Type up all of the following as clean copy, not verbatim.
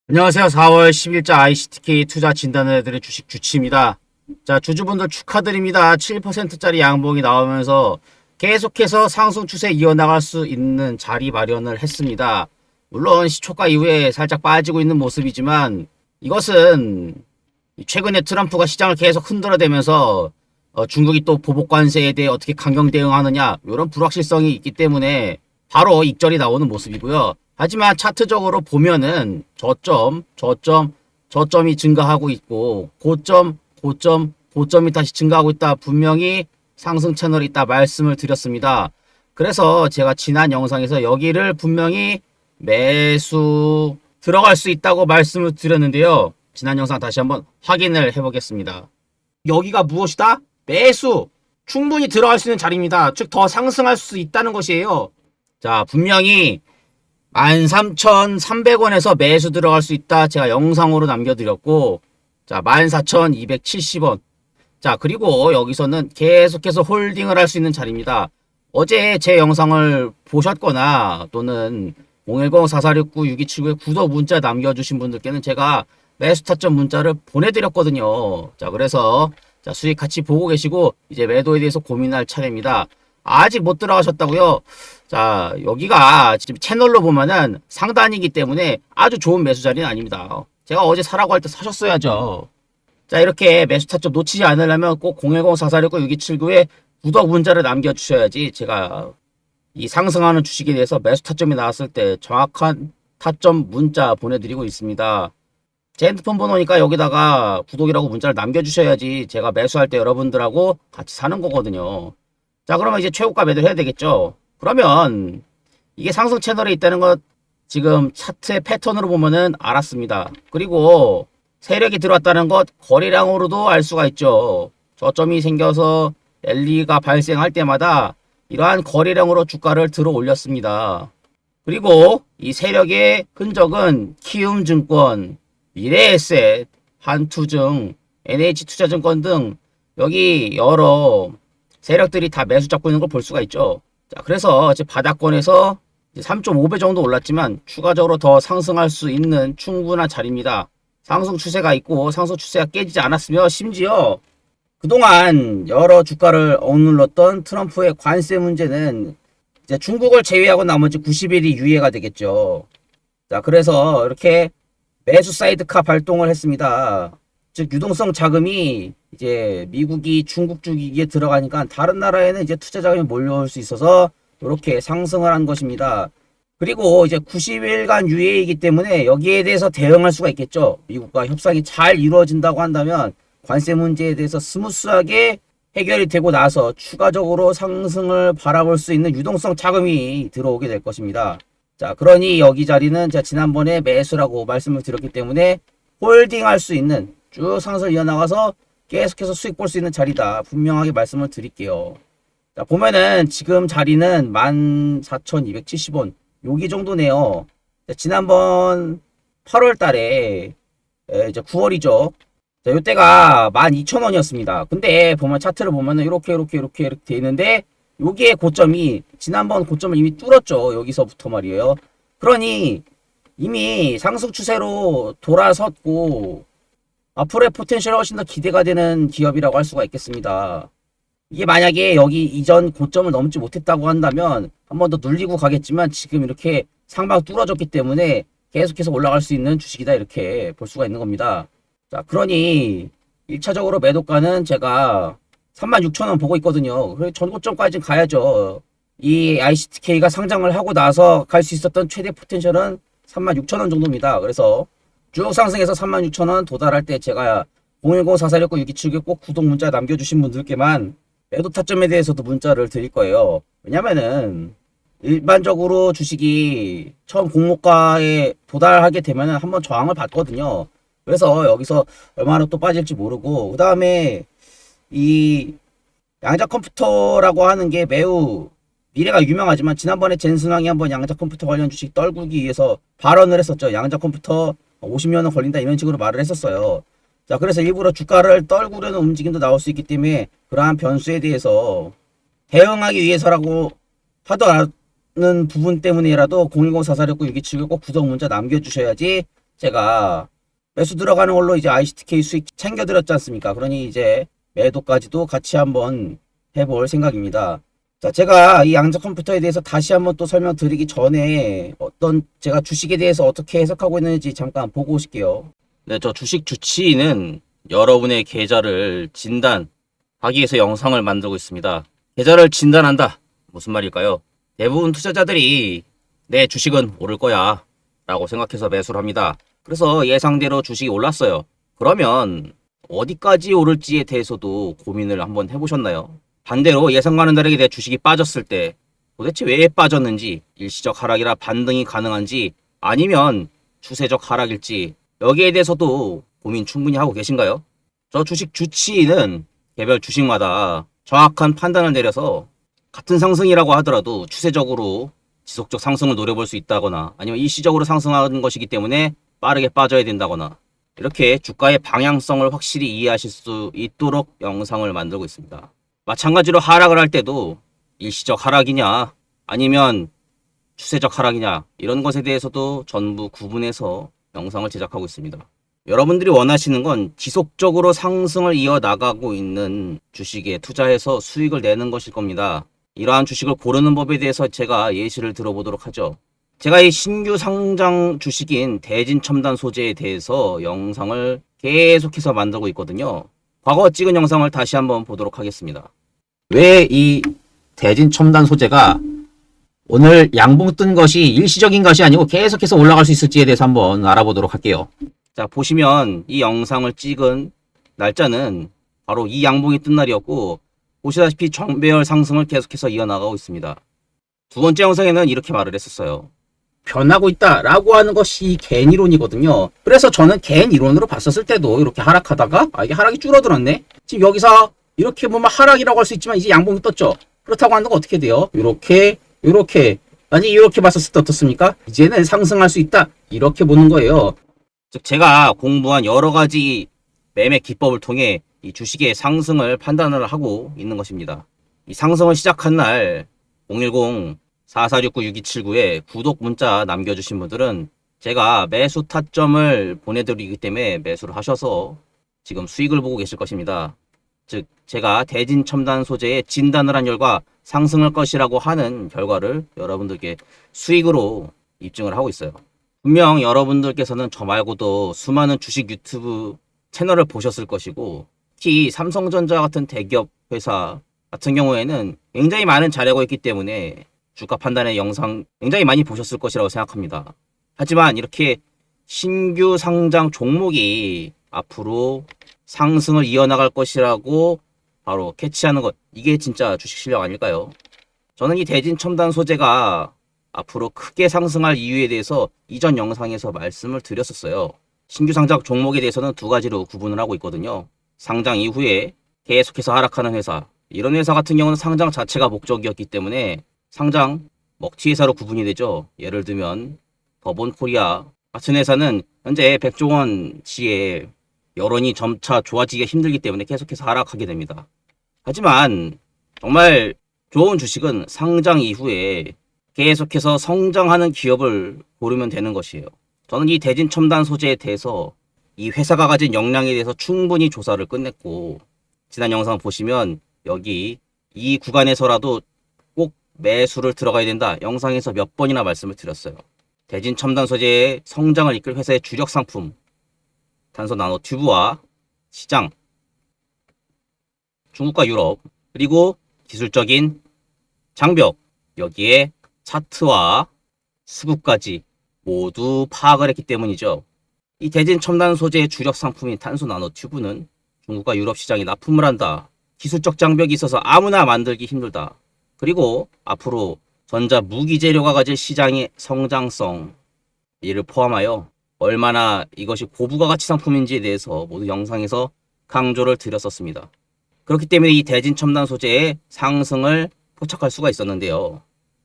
안녕하세요. 4월 10일자 ICTK 투자 진단을 해드릴 주식 주치입니다. 자, 주주분들 축하드립니다. 7%짜리 양봉이 나오면서 계속해서 상승 추세 이어나갈 수 있는 자리 마련을 했습니다. 물론 시초가 이후에 살짝 빠지고 있는 모습이지만 이것은 최근에 트럼프가 시장을 계속 흔들어대면서 중국이 또 보복 관세에 대해 어떻게 강경 대응하느냐 이런 불확실성이 있기 때문에 바로 익절이 나오는 모습이고요. 하지만 차트적으로 보면은 저점이 증가하고 있고 고점이 다시 증가하고 있다. 분명히 상승 채널이 있다 말씀을 드렸습니다. 그래서 제가 지난 영상에서 여기를 분명히 매수 들어갈 수 있다고 말씀을 드렸는데요. 지난 영상 다시 한번 확인을 해보겠습니다. 여기가 무엇이다? 매수! 충분히 들어갈 수 있는 자리입니다. 즉 더 상승할 수 있다는 것이에요. 자, 분명히 13,300원에서 매수 들어갈 수 있다. 제가 영상으로 남겨드렸고, 자, 14,270원. 자, 그리고 여기서는 계속해서 홀딩을 할 수 있는 자리입니다. 어제 제 영상을 보셨거나 또는 010-4469-6279에 구독 문자 남겨주신 분들께는 제가 매수 타점 문자를 보내드렸거든요. 자, 그래서 자, 수익 같이 보고 계시고 이제 매도에 대해서 고민할 차례입니다. 아직 못 들어가셨다고요? 자, 여기가 지금 채널로 보면은 상단이기 때문에 아주 좋은 매수 자리는 아닙니다. 제가 어제 사라고 할 때 사셨어야죠. 자, 이렇게 매수 타점 놓치지 않으려면 꼭 010-4469-6279에 구독 문자를 남겨주셔야지 제가 이 상승하는 주식에 대해서 매수 타점이 나왔을 때 정확한 타점 문자 보내드리고 있습니다. 제 핸드폰 번호니까 여기다가 구독이라고 문자를 남겨주셔야지 제가 매수할 때 여러분들하고 같이 사는 거거든요. 자, 그러면 이제 최고가 매도를 해야 되겠죠. 그러면 이게 상승 채널에 있다는 것 지금 차트의 패턴으로 보면은 알았습니다. 그리고 세력이 들어왔다는 것 거래량으로도 알 수가 있죠. 저점이 생겨서 랠리가 발생할 때마다 이러한 거래량으로 주가를 들어 올렸습니다. 그리고 이 세력의 흔적은 키움증권, 미래에셋, 한투증, NH투자증권 등 여기 여러 세력들이 다 매수 잡고 있는 걸 볼 수가 있죠. 자, 그래서 이제 바닥권에서 3.5배 정도 올랐지만 추가적으로 더 상승할 수 있는 충분한 자리입니다. 상승 추세가 있고 상승 추세가 깨지지 않았으며 심지어 그동안 여러 주가를 억눌렀던 트럼프의 관세 문제는 이제 중국을 제외하고 나머지 90일이 유예가 되겠죠. 자, 그래서 이렇게 매수 사이드카 발동을 했습니다. 즉 유동성 자금이 이제 미국이 중국 쪽에 들어가니까 다른 나라에는 이제 투자 자금이 몰려올 수 있어서 이렇게 상승을 한 것입니다. 그리고 이제 90일간 유예이기 때문에 여기에 대해서 대응할 수가 있겠죠. 미국과 협상이 잘 이루어진다고 한다면 관세 문제에 대해서 스무스하게 해결이 되고 나서 추가적으로 상승을 바라볼 수 있는 유동성 자금이 들어오게 될 것입니다. 자, 그러니 여기 자리는 제가 지난번에 매수라고 말씀을 드렸기 때문에 홀딩할 수 있는 쭉 상승을 이어나가서 계속해서 수익 볼 수 있는 자리다. 분명하게 말씀을 드릴게요. 자, 보면은 지금 자리는 14,270원. 여기 정도네요. 자, 지난번 8월 달에, 이제 9월이죠. 자, 요때가 12,000원이었습니다. 근데 보면 차트를 보면은 이렇게 돼 있는데, 여기에 고점이, 지난번 고점을 이미 뚫었죠. 여기서부터 말이에요. 그러니, 이미 상승 추세로 돌아섰고, 앞으로의 포텐셜이 훨씬 더 기대가 되는 기업이라고 할 수가 있겠습니다. 이게 만약에 여기 이전 고점을 넘지 못했다고 한다면 한 번 더 눌리고 가겠지만 지금 이렇게 상방 뚫어졌기 때문에 계속해서 올라갈 수 있는 주식이다 이렇게 볼 수가 있는 겁니다. 자, 그러니 1차적으로 매도가는 제가 36,000원 보고 있거든요. 그래서 전고점까지 가야죠. 이 ICTK가 상장을 하고 나서 갈 수 있었던 최대 포텐셜은 36,000원 정도입니다. 그래서 쭉 상승해서 36,000원 도달할 때 제가 010-4469-6279 꼭 구독 문자 남겨주신 분들께만 매도 타점에 대해서도 문자를 드릴 거예요. 왜냐면은 일반적으로 주식이 처음 공모가에 도달하게 되면 한번 저항을 받거든요. 그래서 여기서 얼마나 또 빠질지 모르고 그 다음에 이 양자 컴퓨터라고 하는 게 매우 미래가 유명하지만 지난번에 젠슨왕이 한번 양자 컴퓨터 관련 주식 떨구기 위해서 발언을 했었죠. 양자 컴퓨터 50년은 걸린다 이런 식으로 말을 했었어요. 자, 그래서 일부러 주가를 떨구려는 움직임도 나올 수 있기 때문에 그러한 변수에 대해서 대응하기 위해서라고 하더라는 부분 때문이라도 010-4469-6279 꼭 구독 문자 남겨주셔야지 제가 매수 들어가는 걸로 이제 ICTK 수익 챙겨드렸지 않습니까? 그러니 이제 매도까지도 같이 한번 해볼 생각입니다. 자, 제가 이 양자 컴퓨터에 대해서 다시 한번 또 설명드리기 전에 제가 주식에 대해서 어떻게 해석하고 있는지 잠깐 보고 오실게요. 네, 저 주식 주치의는 여러분의 계좌를 진단하기 위해서 영상을 만들고 있습니다. 계좌를 진단한다. 무슨 말일까요? 대부분 투자자들이 내 주식은 오를 거야 라고 생각해서 매수를 합니다. 그래서 예상대로 주식이 올랐어요. 그러면 어디까지 오를지에 대해서도 고민을 한번 해보셨나요? 반대로 예상과는 다르게 내 주식이 빠졌을 때 도대체 왜 빠졌는지, 일시적 하락이라 반등이 가능한지 아니면 추세적 하락일지 여기에 대해서도 고민 충분히 하고 계신가요? 저 주식 주치의는 개별 주식마다 정확한 판단을 내려서 같은 상승이라고 하더라도 추세적으로 지속적 상승을 노려볼 수 있다거나 아니면 일시적으로 상승하는 것이기 때문에 빠르게 빠져야 된다거나 이렇게 주가의 방향성을 확실히 이해하실 수 있도록 영상을 만들고 있습니다. 마찬가지로 하락을 할 때도 일시적 하락이냐 아니면 추세적 하락이냐 이런 것에 대해서도 전부 구분해서 영상을 제작하고 있습니다. 여러분들이 원하시는 건 지속적으로 상승을 이어나가고 있는 주식에 투자해서 수익을 내는 것일 겁니다. 이러한 주식을 고르는 법에 대해서 제가 예시를 들어보도록 하죠. 제가 이 신규 상장 주식인 대진첨단 소재에 대해서 영상을 계속해서 만들고 있거든요. 과거 찍은 영상을 다시 한번 보도록 하겠습니다. 왜 이 대진첨단 소재가 오늘 양봉 뜬 것이 일시적인 것이 아니고 계속해서 올라갈 수 있을지에 대해서 한번 알아보도록 할게요. 자, 보시면 이 영상을 찍은 날짜는 바로 이 양봉이 뜬 날이었고 보시다시피 정배열 상승을 계속해서 이어나가고 있습니다. 두 번째 영상에는 이렇게 말을 했었어요. 변하고 있다라고 하는 것이 개인 이론이거든요. 그래서 저는 개인 이론으로 봤었을 때도 이렇게 하락하다가 이게 하락이 줄어들었네. 지금 여기서 이렇게 보면 하락이라고 할 수 있지만 이제 양봉이 떴죠. 그렇다고 하는 건 어떻게 돼요? 이렇게 아니 이렇게 봤었을 때 어떻습니까? 이제는 상승할 수 있다 이렇게 보는 거예요. 즉 제가 공부한 여러 가지 매매 기법을 통해 이 주식의 상승을 판단을 하고 있는 것입니다. 이 상승을 시작한 날 010-4469-6279에 구독 문자 남겨주신 분들은 제가 매수 타점을 보내드리기 때문에 매수를 하셔서 지금 수익을 보고 계실 것입니다. 즉 제가 대진첨단 소재의 진단을 한 결과 상승할 것이라고 하는 결과를 여러분들께 수익으로 입증을 하고 있어요. 분명 여러분들께서는 저 말고도 수많은 주식 유튜브 채널을 보셨을 것이고 특히 삼성전자 같은 대기업 회사 같은 경우에는 굉장히 많은 자료가 있기 때문에 주가 판단의 영상 굉장히 많이 보셨을 것이라고 생각합니다. 하지만 이렇게 신규 상장 종목이 앞으로 상승을 이어나갈 것이라고 바로 캐치하는 것, 이게 진짜 주식 실력 아닐까요? 저는 이 대진첨단 소재가 앞으로 크게 상승할 이유에 대해서 이전 영상에서 말씀을 드렸었어요. 신규 상장 종목에 대해서는 두 가지로 구분을 하고 있거든요. 상장 이후에 계속해서 하락하는 회사, 이런 회사 같은 경우는 상장 자체가 목적이었기 때문에 상장 먹튀 회사로 구분이 되죠. 예를 들면 더본코리아 같은 회사는 현재 100조 원치의 여론이 점차 좋아지기가 힘들기 때문에 계속해서 하락하게 됩니다. 하지만 정말 좋은 주식은 상장 이후에 계속해서 성장하는 기업을 고르면 되는 것이에요. 저는 이 대진첨단 소재에 대해서 이 회사가 가진 역량에 대해서 충분히 조사를 끝냈고 지난 영상 보시면 여기 이 구간에서라도 꼭 매수를 들어가야 된다 영상에서 몇 번이나 말씀을 드렸어요. 대진첨단 소재의 성장을 이끌 회사의 주력 상품 탄소 나노 튜브와 시장, 중국과 유럽, 그리고 기술적인 장벽, 여기에 차트와 수급까지 모두 파악을 했기 때문이죠. 이 대진 첨단 소재의 주력 상품인 탄소 나노 튜브는 중국과 유럽 시장에 납품을 한다. 기술적 장벽이 있어서 아무나 만들기 힘들다. 그리고 앞으로 전자 무기 재료가 가질 시장의 성장성, 이를 포함하여 얼마나 이것이 고부가 가치 상품인지에 대해서 모두 영상에서 강조를 드렸었습니다. 그렇기 때문에 이 대진 첨단 소재의 상승을 포착할 수가 있었는데요.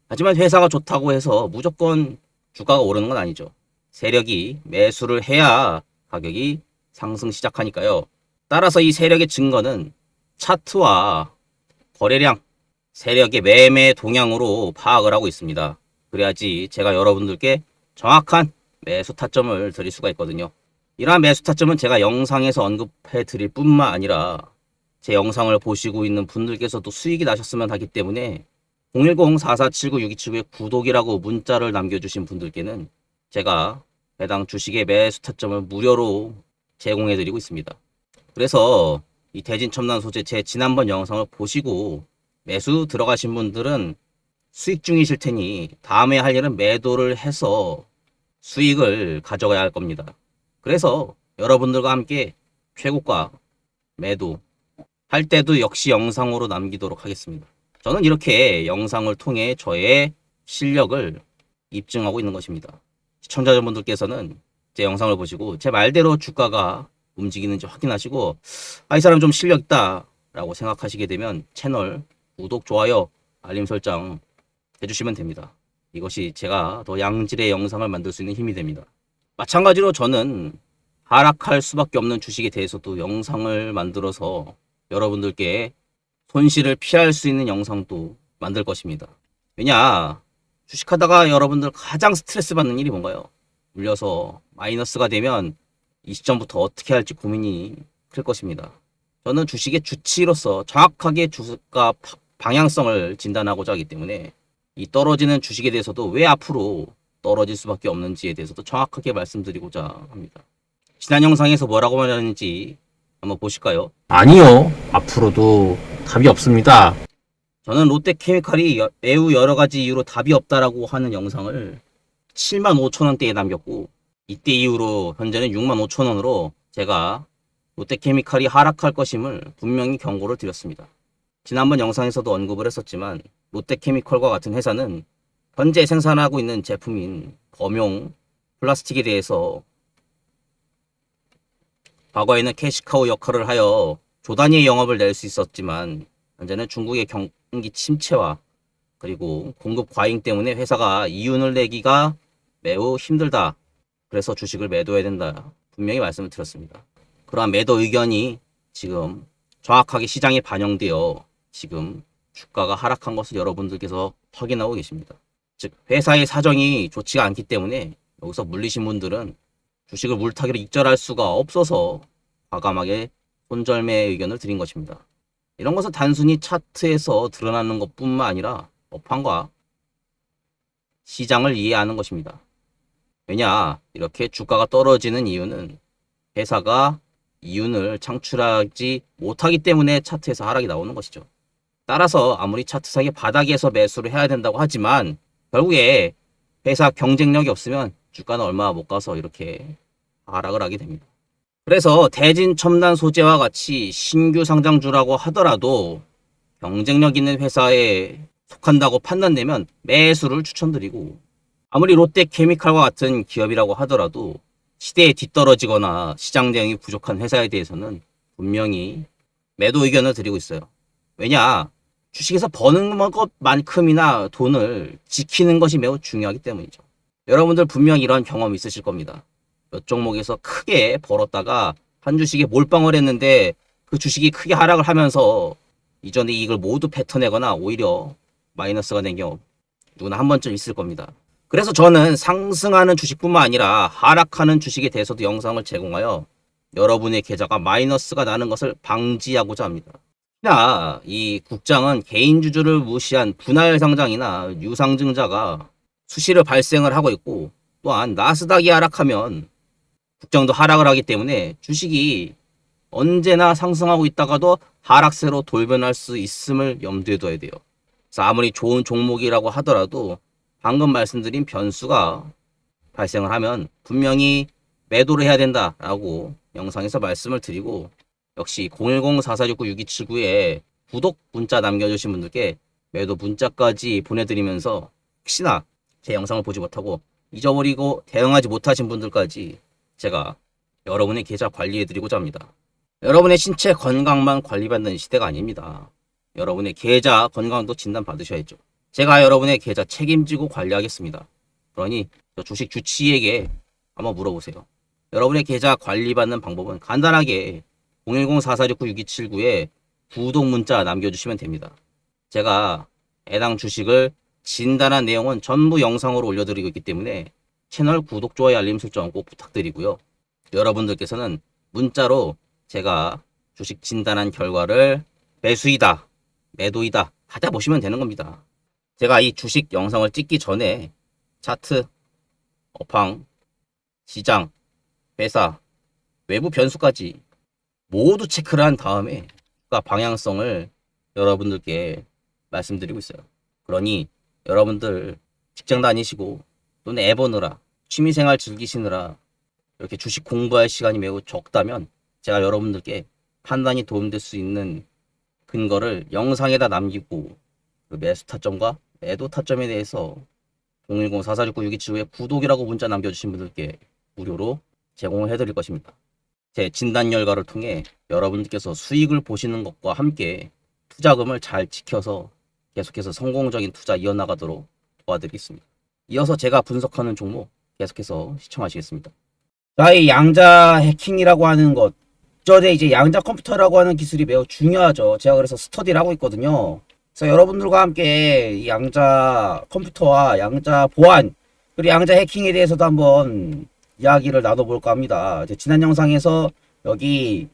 하지만 회사가 좋다고 해서 무조건 주가가 오르는 건 아니죠. 세력이 매수를 해야 가격이 상승 시작하니까요. 따라서 이 세력의 증거는 차트와 거래량, 세력의 매매 동향으로 파악을 하고 있습니다. 그래야지 제가 여러분들께 정확한 매수 타점을 드릴 수가 있거든요. 이러한 매수 타점은 제가 영상에서 언급해 드릴 뿐만 아니라 제 영상을 보시고 있는 분들께서도 수익이 나셨으면 하기 때문에 010-4479-6279에 구독이라고 문자를 남겨주신 분들께는 제가 해당 주식의 매수 타점을 무료로 제공해 드리고 있습니다. 그래서 이 대진첨단 소재 제 지난번 영상을 보시고 매수 들어가신 분들은 수익 중이실 테니 다음에 할 일은 매도를 해서 수익을 가져가야 할 겁니다. 그래서 여러분들과 함께 최고가 매도 할 때도 역시 영상으로 남기도록 하겠습니다. 저는 이렇게 영상을 통해 저의 실력을 입증하고 있는 것입니다. 시청자분들께서는 제 영상을 보시고 제 말대로 주가가 움직이는지 확인하시고 이 사람 좀 실력 있다 라고 생각하시게 되면 채널 구독, 좋아요, 알림 설정 해주시면 됩니다. 이것이 제가 더 양질의 영상을 만들 수 있는 힘이 됩니다. 마찬가지로 저는 하락할 수밖에 없는 주식에 대해서도 영상을 만들어서 여러분들께 손실을 피할 수 있는 영상도 만들 것입니다. 왜냐, 주식하다가 여러분들 가장 스트레스 받는 일이 뭔가요? 물려서 마이너스가 되면 이 시점부터 어떻게 할지 고민이 클 것입니다. 저는 주식의 주치로서 정확하게 주가 방향성을 진단하고자 하기 때문에 이 떨어지는 주식에 대해서도 왜 앞으로 떨어질 수밖에 없는지에 대해서도 정확하게 말씀드리고자 합니다. 지난 영상에서 뭐라고 말했는지 한번 보실까요? 아니요. 앞으로도 답이 없습니다. 저는 롯데케미칼이 매우 여러 가지 이유로 답이 없다라고 하는 영상을 75,000원대에 남겼고 이때 이후로 현재는 65,000원으로 제가 롯데케미칼이 하락할 것임을 분명히 경고를 드렸습니다. 지난번 영상에서도 언급을 했었지만 롯데케미칼과 같은 회사는 현재 생산하고 있는 제품인 범용 플라스틱에 대해서 과거에는 캐시카우 역할을 하여 조단위의 영업을 낼 수 있었지만 현재는 중국의 경기 침체와 그리고 공급 과잉 때문에 회사가 이윤을 내기가 매우 힘들다. 그래서 주식을 매도해야 된다. 분명히 말씀을 드렸습니다. 그러한 매도 의견이 지금 정확하게 시장에 반영되어 지금 주가가 하락한 것을 여러분들께서 확인하고 계십니다. 즉 회사의 사정이 좋지가 않기 때문에 여기서 물리신 분들은 주식을 물타기로 익절할 수가 없어서 과감하게 손절매 의견을 드린 것입니다. 이런 것은 단순히 차트에서 드러나는 것뿐만 아니라 업황과 시장을 이해하는 것입니다. 왜냐, 이렇게 주가가 떨어지는 이유는 회사가 이윤을 창출하지 못하기 때문에 차트에서 하락이 나오는 것이죠. 따라서 아무리 차트상의 바닥에서 매수를 해야 된다고 하지만 결국에 회사 경쟁력이 없으면 주가는 얼마 못 가서 이렇게 하락을 하게 됩니다. 그래서 대진 첨단 소재와 같이 신규 상장주라고 하더라도 경쟁력 있는 회사에 속한다고 판단되면 매수를 추천드리고 아무리 롯데케미칼과 같은 기업이라고 하더라도 시대에 뒤떨어지거나 시장 대응이 부족한 회사에 대해서는 분명히 매도 의견을 드리고 있어요. 왜냐? 주식에서 버는 것만큼이나 돈을 지키는 것이 매우 중요하기 때문이죠. 여러분들 분명히 이런 경험 있으실 겁니다. 몇 종목에서 크게 벌었다가 한 주식에 몰빵을 했는데 그 주식이 크게 하락을 하면서 이전의 이익을 모두 뱉어내거나 오히려 마이너스가 된 경우 누구나 한 번쯤 있을 겁니다. 그래서 저는 상승하는 주식뿐만 아니라 하락하는 주식에 대해서도 영상을 제공하여 여러분의 계좌가 마이너스가 나는 것을 방지하고자 합니다. 특히나 이 국장은 개인주주를 무시한 분할 상장이나 유상증자가 수시로 발생을 하고 있고 또한 나스닥이 하락하면 국장도 하락을 하기 때문에 주식이 언제나 상승하고 있다가도 하락세로 돌변할 수 있음을 염두에 둬야 돼요. 그래서 아무리 좋은 종목이라고 하더라도 방금 말씀드린 변수가 발생을 하면 분명히 매도를 해야 된다라고 영상에서 말씀을 드리고 역시 010-4469-6279에 구독 문자 남겨주신 분들께 매도 문자까지 보내드리면서 혹시나 제 영상을 보지 못하고 잊어버리고 대응하지 못하신 분들까지 제가 여러분의 계좌 관리해드리고자 합니다. 여러분의 신체 건강만 관리받는 시대가 아닙니다. 여러분의 계좌 건강도 진단 받으셔야죠. 제가 여러분의 계좌 책임지고 관리하겠습니다. 그러니 주식 주치의에게 한번 물어보세요. 여러분의 계좌 관리받는 방법은 간단하게 010-4469-6279에 구독 문자 남겨주시면 됩니다. 제가 해당 주식을 진단한 내용은 전부 영상으로 올려드리고 있기 때문에 채널 구독, 좋아요, 알림 설정 꼭 부탁드리고요. 여러분들께서는 문자로 제가 주식 진단한 결과를 매수이다, 매도이다 받아보시면 되는 겁니다. 제가 이 주식 영상을 찍기 전에 차트, 업황, 시장, 회사, 외부 변수까지 모두 체크를 한 다음에 방향성을 여러분들께 말씀드리고 있어요. 그러니 여러분들 직장 다니시고 또는 애 보느라 취미생활 즐기시느라 이렇게 주식 공부할 시간이 매우 적다면 제가 여러분들께 판단이 도움될 수 있는 근거를 영상에다 남기고 그 매수 타점과 매도 타점에 대해서 010-4469-6275에 구독이라고 문자 남겨주신 분들께 무료로 제공을 해드릴 것입니다. 제 진단 결과를 통해 여러분들께서 수익을 보시는 것과 함께 투자금을 잘 지켜서 계속해서 성공적인 투자 이어나가도록 도와드리겠습니다. 이어서 제가 분석하는 종목 계속해서 시청하시겠습니다. 자, 이 양자 해킹이라고 하는 것, 전에 이제 양자 컴퓨터라고 하는 기술이 매우 중요하죠. 제가 그래서 스터디를 하고 있거든요. 그래서 여러분들과 함께 이 양자 컴퓨터와 양자 보안 그리고 양자 해킹에 대해서도 한번 이야기를 나눠볼까 합니다. 이제 지난 영상에서 여기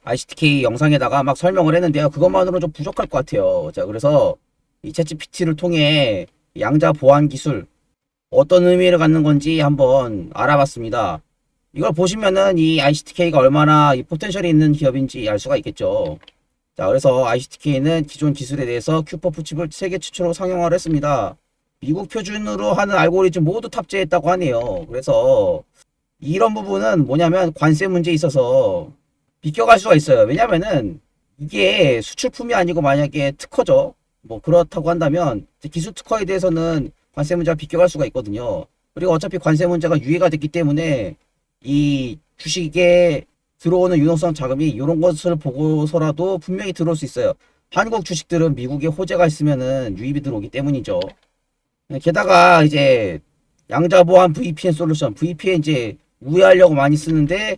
ICTK 영상에다가 막 설명을 했는데요. 그것만으로는 좀 부족할 것 같아요. 자, 그래서 이 챗GPT를 통해 양자 보안 기술 어떤 의미를 갖는 건지 한번 알아봤습니다. 이걸 보시면은 이 ICTK가 얼마나 이 포텐셜이 있는 기업인지 알 수가 있겠죠. 자, 그래서 ICTK는 기존 기술에 대해서 큐퍼프 칩을 세계 최초로 상용화를 했습니다. 미국 표준으로 하는 알고리즘 모두 탑재했다고 하네요. 그래서 이런 부분은 뭐냐면 관세 문제에 있어서 비껴갈 수가 있어요. 왜냐면은 이게 수출품이 아니고 만약에 특허죠. 뭐 그렇다고 한다면 기술 특허에 대해서는 관세 문제가 비껴갈 수가 있거든요. 그리고 어차피 관세 문제가 유예가 됐기 때문에 이 주식에 들어오는 유동성 자금이 이런 것을 보고서라도 분명히 들어올 수 있어요. 한국 주식들은 미국에 호재가 있으면은 유입이 들어오기 때문이죠. 게다가 이제 양자보안 VPN 솔루션, VPN 이제 우회하려고 많이 쓰는데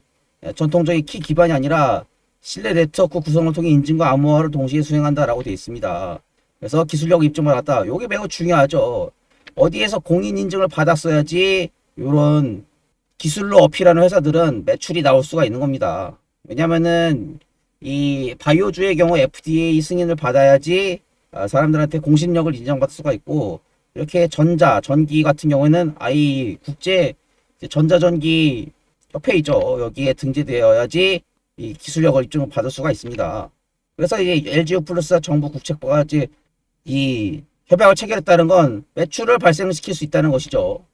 전통적인 키 기반이 아니라 실내 네트워크 구성을 통해 인증과 암호화를 동시에 수행한다라고 되어 있습니다. 그래서 기술력 입증을 받았다. 이게 매우 중요하죠. 어디에서 공인 인증을 받았어야지 이런 기술로 어필하는 회사들은 매출이 나올 수가 있는 겁니다. 왜냐면은 이 바이오주의 경우 FDA 승인을 받아야지 사람들한테 공신력을 인정받을 수가 있고, 이렇게 전기 같은 경우에는 국제 전자전기 협회이죠. 여기에 등재되어야지 이 기술력을 입증을 받을 수가 있습니다. 그래서 이제 LGU 플러스 정부 국책과까지 이 협약을 체결했다는 건 매출을 발생시킬 수 있다는 것이죠.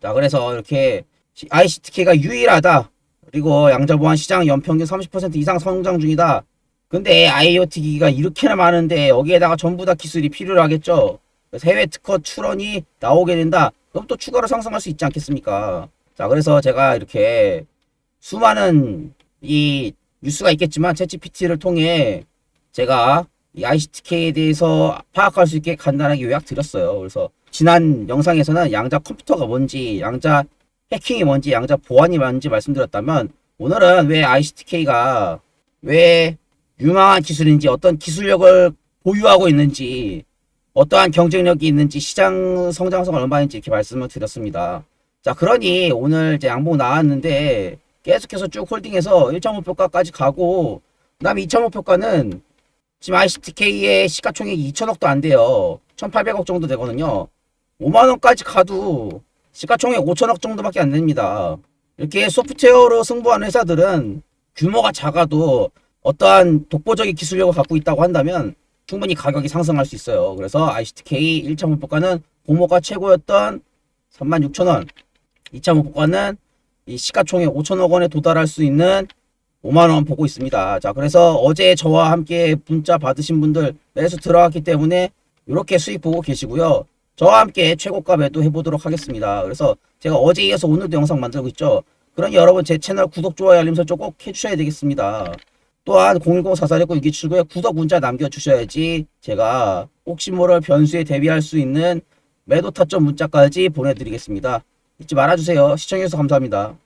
자, 그래서 이렇게 ICTK가 유일하다. 그리고 양자보안 시장 연평균 30% 이상 성장 중이다. 근데 IoT 기기가 이렇게나 많은데 여기에다가 전부 다 기술이 필요하겠죠. 그래서 해외 특허 출원이 나오게 된다. 그럼 또 추가로 상승할 수 있지 않겠습니까? 자, 그래서 제가 이렇게 수많은 이 뉴스가 있겠지만 챗GPT를 통해 제가 이 ICTK에 대해서 파악할 수 있게 간단하게 요약 드렸어요. 그래서 지난 영상에서는 양자 컴퓨터가 뭔지, 양자 해킹이 뭔지, 양자 보안이 뭔지 말씀드렸다면, 오늘은 왜 ICTK가 왜 유망한 기술인지, 어떤 기술력을 보유하고 있는지, 어떠한 경쟁력이 있는지, 시장 성장성은 얼마인지 이렇게 말씀을 드렸습니다. 자, 그러니 오늘 이제 양봉 나왔는데 계속해서 쭉 홀딩해서 1차 목표가까지 가고, 그 다음에 2차 목표가는 지금 ICTK의 시가총액이 2천억도 안 돼요. 1,800억 정도 되거든요. 5만원까지 가도 시가총액 5천억 정도밖에 안 됩니다. 이렇게 소프트웨어로 승부하는 회사들은 규모가 작아도 어떠한 독보적인 기술력을 갖고 있다고 한다면 충분히 가격이 상승할 수 있어요. 그래서 ICTK 1차 목표가는 공모가 최고였던 36,000원, 2차 목표가는 이 시가총액 5천억 원에 도달할 수 있는 5만원 보고 있습니다. 자, 그래서 어제 저와 함께 문자 받으신 분들 매수 들어갔기 때문에 이렇게 수익 보고 계시고요. 저와 함께 최고가 매도 해보도록 하겠습니다. 그래서 제가 어제 이어서 오늘도 영상 만들고 있죠. 그러니 여러분 제 채널 구독, 좋아요, 알림 설정 꼭 해주셔야 되겠습니다. 또한 010-4469-6279에 구독 문자 남겨주셔야지 제가 혹시 모를 변수에 대비할 수 있는 매도 타점 문자까지 보내드리겠습니다. 잊지 말아주세요. 시청해주셔서 감사합니다.